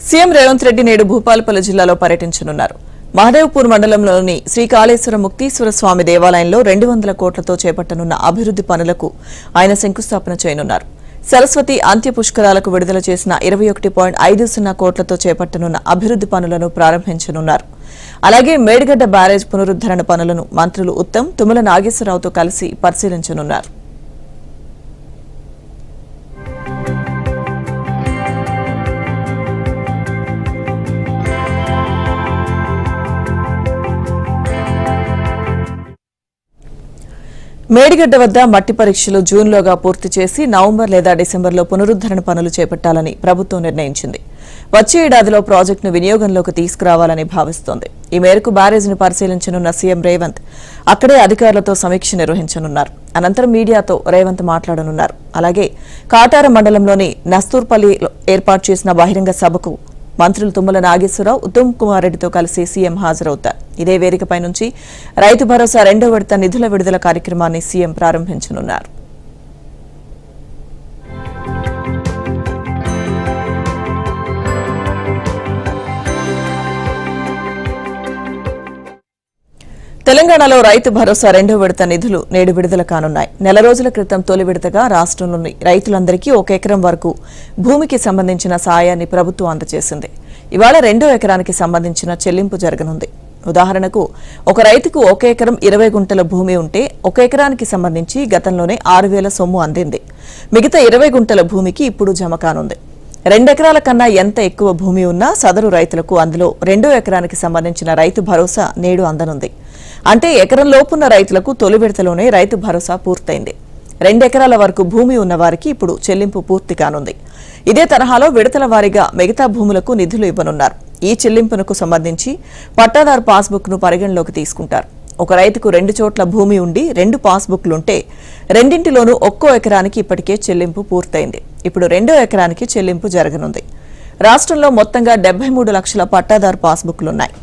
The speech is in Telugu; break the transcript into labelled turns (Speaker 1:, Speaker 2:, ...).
Speaker 1: సీఎం రేవంత్ రెడ్డి నేడు భూపాలపల్లి జిల్లాలో పర్యటించనున్నారు. మహదేవ్పూర్ మండలంలోని శ్రీ కాళేశ్వర ముక్తీశ్వర స్వామి దేవాలయంలో 200 కోట్లతో చేపట్టనున్న అభివృద్ది పనులకు ఆయన శంకుస్థాపన చేయనున్నారు. సరస్వతి అంత్య పుష్కరాలకు విడుదల చేసిన 21.50 కోట్లతో చేపట్టనున్న అభివృద్ది పనులను ప్రారంభించనున్నారు. అలాగే మేడిగడ్డ బ్యారేజ్ పునరుద్దరణ పనులను మంత్రులు ఉత్తమ్, తుమ్మల నాగేశ్వరరావుతో కలిసి పరిశీలించనున్నారు. మేడిగడ్డ వద్ద మట్టి పరీక్షలు జూన్లోగా పూర్తి చేసి నవంబర్ లేదా డిసెంబర్లో పునరుద్దరణ పనులు చేపట్టాలని ప్రభుత్వం నిర్ణయించింది. వచ్చే ఏడాదిలో ప్రాజెక్టును వినియోగంలోకి తీసుకురావాలని భావిస్తోంది. ఈ మేరకు బ్యారేజ్ను పరిశీలించనున్న సీఎం రేవంత్ అక్కడే అధికారులతో సమీక్ష నిర్వహించనున్నారు. అనంతరం మీడియాతో రేవంత్ మాట్లాడనున్నారు. అలాగే కాటార మండలంలోని నస్తూర్పల్లిలో ఏర్పాటు చేసిన బహిరంగ సభకు మంత్రులు తుమ్మల నాగేశ్వరరావు, ఉత్తమ్ కుమార్ రెడ్డితో కలిసి సీఎం హాజరవుతారు. ఇదే వేదికపై నుంచి రైతు భరోసా 2వ విడత నిధుల విడుదల కార్యక్రమాన్ని సీఎం ప్రారంభించనున్నారు. తెలంగాణలో రైతు భరోసా 2వ విడత నిధులు నేడు విడుదల కానున్నాయి. నెల రోజుల క్రితం తొలి విడతగా రాష్ట్రంలోని రైతులందరికీ 1 ఎకరం వరకు భూమికి సంబంధించిన సాయాన్ని ప్రభుత్వం అందజేసింది. ఇవాళ 2వ ఎకరానికి సంబంధించిన చెల్లింపు జరగనుంది. ఉదాహరణకు ఒక రైతుకు 1 ఎకరం 20 గుంటల భూమి ఉంటే 1 ఎకరానికి సంబంధించి గతంలోనే 6,000 సొమ్ము అందింది. మిగతా 20 గుంటల భూమికి ఇప్పుడు జమ కానుంది. 2 ఎకరాల కన్నా ఎంత ఎక్కువ భూమి ఉన్నా సదరు రైతులకు అందులో 2వ ఎకరానికి సంబంధించిన రైతు భరోసా నేడు అందనుంది. అంటే ఎకరం లోపున్న రైతులకు తొలి విడతలోనే రైతు భరోసా పూర్తయింది. 2 ఎకరాల వరకు భూమి ఉన్న వారికి ఇప్పుడు చెల్లింపు పూర్తి కానుంది. ఇదే తరహాలో విడతల వారీగా మిగతా భూములకు నిధులు ఇవ్వనున్నారు. ఈ చెల్లింపునకు సంబంధించి పట్టాదారు పాస్బుక్ ను పరిగణలోకి తీసుకుంటారు. ఒక రైతుకు 2 చోట్ల భూమి ఉండి 2 పాస్బుక్లుంటే రెండింటిలోనూ ఒక్కో ఎకరానికి ఇప్పటికే చెల్లింపు పూర్తయింది. ఇప్పుడు 2వ ఎకరానికి చెల్లింపు జరగనుంది. రాష్ట్రంలో మొత్తంగా 73 లక్షల పట్టాదారు పాస్బుక్లున్నాయి.